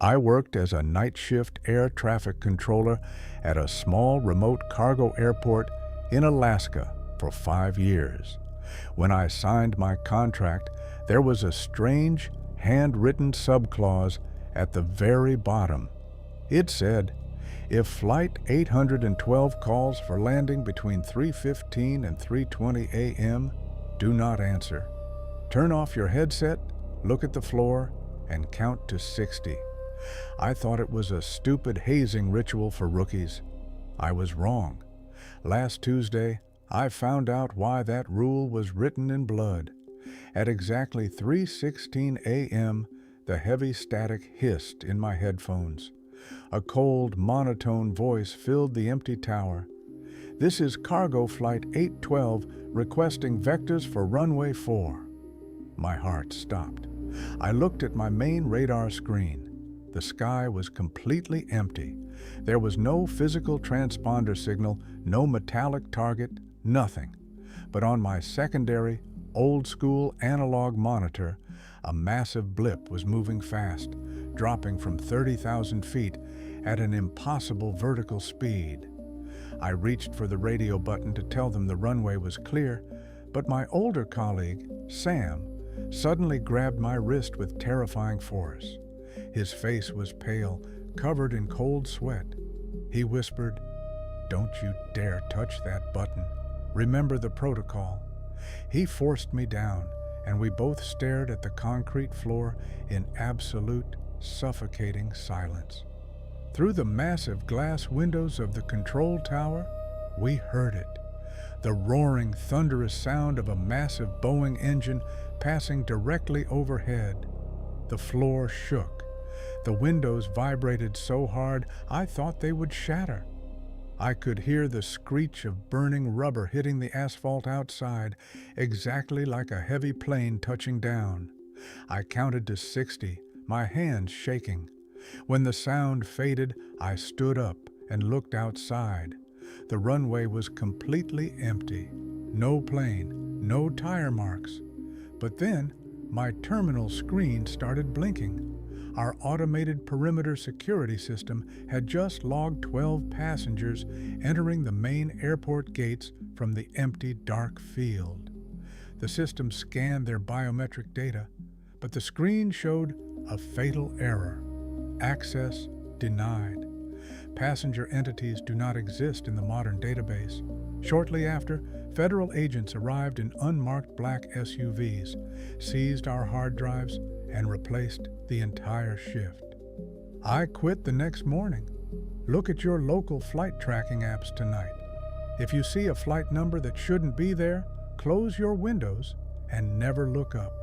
I worked as a night shift air traffic controller at a small remote cargo airport in Alaska for 5 years. When I signed my contract, there was a strange, handwritten subclause at the very bottom. It said, if Flight 812 calls for landing between 3:15 and 3:20 a.m., do not answer. Turn off your headset, look at the floor, and count to 60. I thought it was a stupid hazing ritual for rookies. I was wrong. Last Tuesday, I found out why that rule was written in blood. At exactly 3:16 a.m., the heavy static hissed in my headphones. A cold, monotone voice filled the empty tower. This is Cargo Flight 812 requesting vectors for runway 4. My heart stopped. I looked at my main radar screen. The sky was completely empty. There was no physical transponder signal, no metallic target, nothing. But on my secondary, old-school analog monitor, a massive blip was moving fast, dropping from 30,000 feet at an impossible vertical speed. I reached for the radio button to tell them the runway was clear, but my older colleague, Sam, suddenly grabbed my wrist with terrifying force. His face was pale, covered in cold sweat. He whispered, "Don't you dare touch that button. Remember the protocol." He forced me down, and we both stared at the concrete floor in absolute, suffocating silence. Through the massive glass windows of the control tower, we heard it. The roaring, thunderous sound of a massive Boeing engine passing directly overhead. The floor shook. The windows vibrated so hard I thought they would shatter. I could hear the screech of burning rubber hitting the asphalt outside, exactly like a heavy plane touching down. I counted to 60, my hands shaking. When the sound faded, I stood up and looked outside. The runway was completely empty. No plane, no tire marks. But then, my terminal screen started blinking. Our automated perimeter security system had just logged 12 passengers entering the main airport gates from the empty, dark field. The system scanned their biometric data, but the screen showed a fatal error. Access denied. Passenger entities do not exist in the modern database. Shortly after, federal agents arrived in unmarked black SUVs, seized our hard drives, and replaced the entire shift. I quit the next morning. Look at your local flight tracking apps tonight. If you see a flight number that shouldn't be there, close your windows and never look up.